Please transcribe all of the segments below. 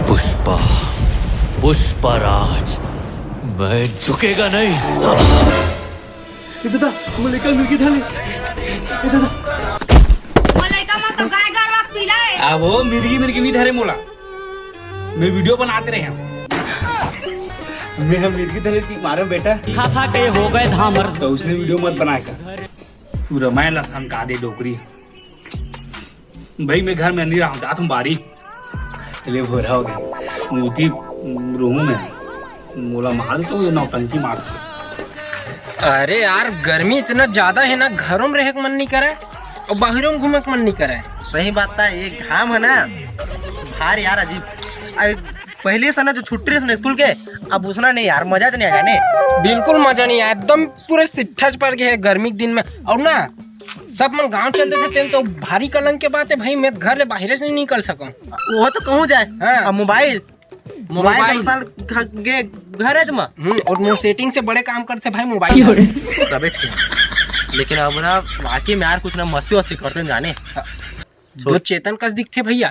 पुष्पा, पुष्पराज, मैं झुकेगा नहीं साला। दादा मला काल मिरगी झाली दादा मला एका मग काय गाडवाक पिलाय वो मिर्गी मिर्गी नहीं धरे मोला मैं वीडियो बनाते रहे हैं मैं हम मिर्गी धरे की मारे बेटा खा खा के हो गए धामर। तो उसने वीडियो मत बनाएगा तू रमायण लसन का दे डोकरी भाई मैं घर में नहीं रहा हूँ जाता हूँ बारी ले भोरा हो गया मोती रूम में मोला मार तो ये नौटंकी मार दो। अरे यार गर्मी इतना ज्यादा है ना, घरों में रहे मन नहीं करे और बाहरों में घूमे मन नहीं करे। सही बात है, ये घाम है ना भार यार अजीब। पहले से ना जो छुट्टी रहे स्कूल के अब उसना नहीं यार, मजा तो नहीं आया ने। बिल्कुल मजा नहीं आया, एकदम पूरे सिट्ठज पड़ गए गर्मी के दिन में। और ना सब मन गांव चलते थे तो भारी कलंक के बात है भाई, मैं घर ले बाहर से नहीं निकल सकूं। वो तो कहूँ जाए हाँ। अब मोबाइल घर है तुम और मैं सेटिंग से बड़े काम करते भाई मोबाइल सबे। लेकिन अब ना वाकई में यार कुछ ना मस्ती वस्ती करते हैं जाने जो चेतन कस दिखते भैया।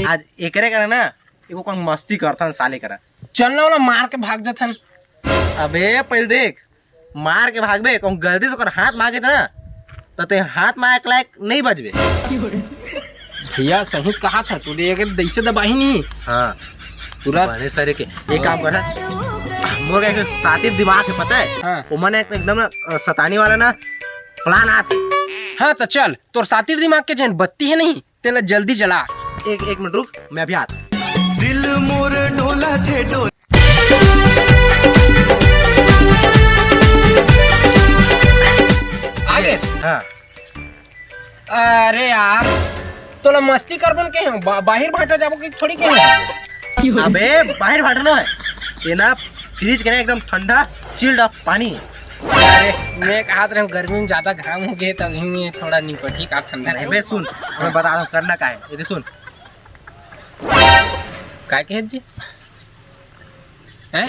आज एक करा ना एको कौन मस्ती करता साले करा चलना वाला मार के भाग जाता। अबे पहले देख मार के भागबे कौन गलती से हाथ मांगे था ना तो ते हाथ मारे के लायक नहीं बजबे। भैया सही कहा था तू, दैसे दबाही नहीं। हाँ पूरा सरे के एक काम कर मोर एक सातिब दिमाग है पता है। हाँ। वो मैंने एकदम ना सतानी वाला ना प्लान आते। हाँ तो चल तोर सातिर दिमाग के जन बत्ती है नहीं तेला जल्दी जला। एक मिनट रुक मैं अभी आता। दिल मोर डोला थे डोला। आगे हाँ अरे यार तोला मस्ती कर बन के हैं बाहर भाटा जाबो कि थोड़ी के हैं। अबे बाहर भाटना है ये ना फ्रिज के ना एकदम ठंडा चिल्ड अप पानी। अरे मैं कहा था गर्मी में ज्यादा घाम हो गए तो यहीं थोड़ा निको ठीक आप ठंडा रहे। बे सुन मैं बता रहा हूँ करना क्या है ये सुन। काय कहे जी हैं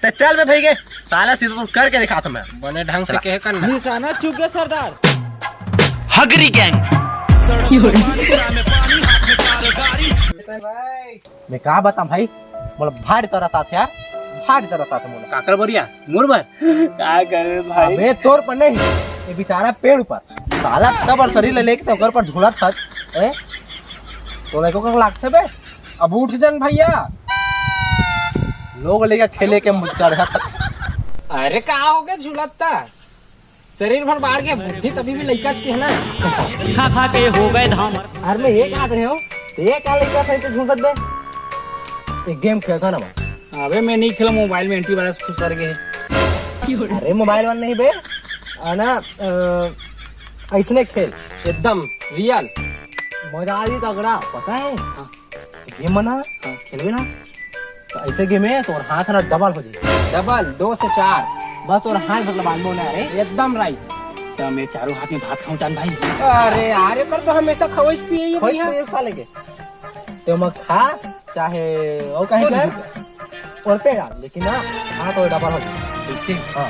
तो चल मैं भैया साला सीधा तुम करके दिखा था मैं बने ढंग से कहे करना। निशाना चुक गया सरदार। हगरी गैंग। मैं कहा बता भाई बोला भारी तरह साथ यार भारी तरह साथ बोला काकर बरिया मोर भर क्या करे भाई अबे तोर पर नहीं ये बेचारा पेड़ ऊपर साला तब शरीर ले लेके तो घर पर झूला था तो लेको का लागते बे। अब उठ जान भैया लोग लेके खेले के चढ़ा तक। अरे कहा हो गया झुलता शरीर भर बाहर गया बुद्धि तभी भी लइका के है ना। खा खा के हो गए धामर। अरे मैं ये कहा रहे हो ये क्या लेके सही तो झूल सकते एक गेम खेलता ना मैं। अबे मैं नहीं खेला मोबाइल में एंटीवायरस खुश कर गए। अरे मोबाइल वाला नहीं बे ना ऐसने खेल एकदम रियल मजा आ तगड़ा पता है। गेम मना खेलवे ना तो ऐसे गेम है तो हाथ ना डबल हो जाए डबल 2 से 4 बस और हाथ मतलब बांध बोने अरे एकदम राइट। तो मैं चारों हाथ में भात खाऊं चांद भाई। अरे यार पर तो हमेशा खवज पिए ये भैया ये साले के तो मैं खा चाहे और कहीं कर पड़ते यार लेकिन ना हाथ और डबल हो जाए ऐसे हाँ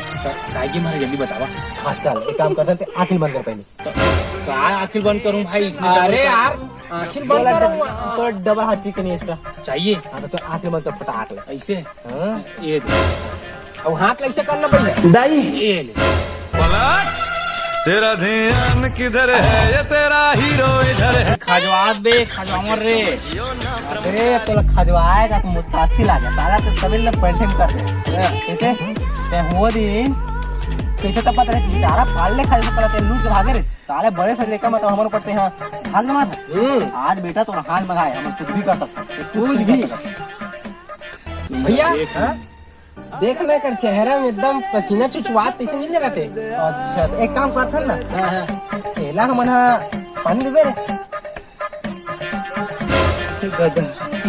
काय गेम है जल्दी बतावा। हाँ चल एक काम करते हैं आखिर बंद कर पहले काय आखिर बंद करूं भाई इसमें अरे यार आखिर बंद करो तो डबल हाथ चिकन एक्स्ट्रा चाहिए हाँ तो चल आखिर बंद कर फटाक ले ऐसे हाँ ये अब हाथ कैसे करना भैया दाई ये ले तेरा ध्यान किधर है ये तेरा हीरो इधर है। खजवात बे खजवामर रे अरे तो खजवाएगा तो मुस्तासी लागे सारा तो सभी लोग पेंटिंग कर दे कैसे ते हुआ दिन कैसे तो पता है बेचारा पालने खा पड़ा ते लूट के भागे रे साले बड़े से लेकर मतलब हमारे पड़ते हैं हाथ जमा था आज बेटा तो हाथ मंगाए हम कुछ भी कर सकते कुछ भी भैया देखना कर चेहरा में एकदम पसीना चुचवात ऐसे नहीं लगाते। अच्छा तो एक काम करते ना पहला हम पानी देवे रे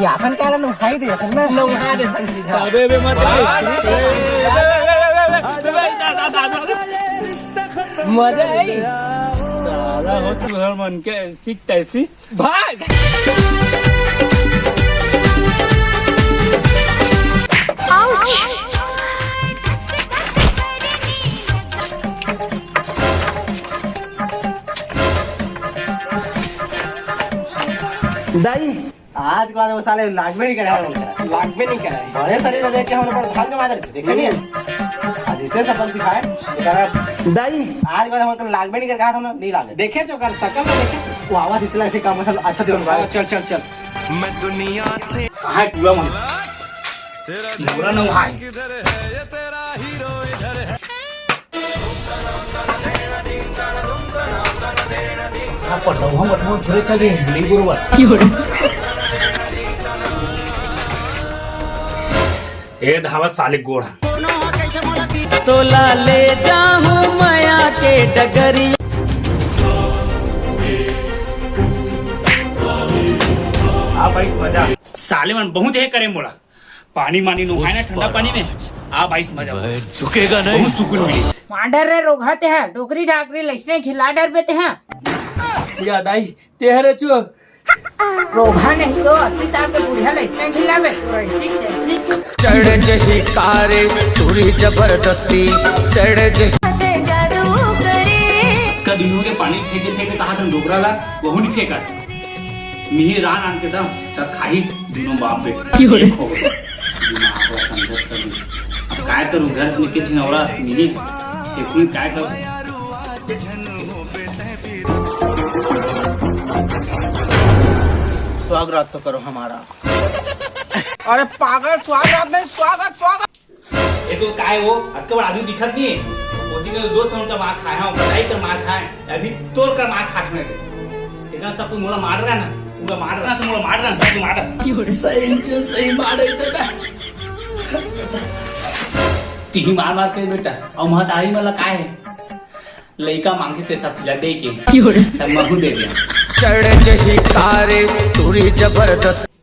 यापन क्या ना खाई दे ना नहा दे सीधा अबे बे मत मजा आई साला हो तू घर मन के ठीक तैसी भाग दाई आज के बाद वो साले लाग में नहीं करा लाग में नहीं कराए। बड़े शरीर को देख के हम लोग भाग के मार देखे नहीं है आज इसे सबक सिखाए दाई आज के बाद हम लाग में नहीं कर कहा था नहीं लागे देखे जो कर सकल में देखे वो आवाज इसलिए ऐसे काम अच्छा अच्छा चल चल चल चल मैं दुनिया से कहाँ पूरा मन तेरा पूरा न हाय किधर है ये तेरा हीरो इधर है हाँ पटवा थोड़े चले नहीं बरोबर हे धावा साले गोड़ा तो ले जाऊं माया के डगरी आ भाई मजा साले मन बहुत है करे मोला पानी मानी नो है ना ठंडा पानी में आ भाई मजा मैं झुकेगा नहीं बहुत सुकून मिली माडर रे रोघाते हैं डोकरी डाकरी लइसने खिला डर बेते हैं या दाई तेहरे चुप रोघा नहीं तो 80 साल के बुढ़िया लइसने खिलावे तो ऐसी कैसी चुप चढ़ जही कारे तुरी जबरदस्ती चढ़ जही का दिनों के पानी फेंके फेंके कहा था डोकरा ला वहु नहीं फेंका मिही रान आन के दम तब खाई दोनों बाप बेटे एक हो गए दिमाग को समझत कर दी अब काय करूं घर में किछ नवरा मिली एक काय कर स्वागत तो करो हमारा अरे पागल स्वागत नहीं स्वागत ये तो काय वो अक्के बड़ा आदमी दिखत नहीं है वो दिन दो सौ का मार खाए हैं बधाई का मार खाए अभी तोड़ कर मार खाते हैं एकदम सब मोला मार रहा है ना पूरा मार रहा है मोला मार रहा है सब मार सही मार देता तीही मार के बेटा और महतारी वाला काय है लइका मांगे ते सब चीज दे के तब महू दे दिया चढ़ जही कारे तुरी जबरदस्ती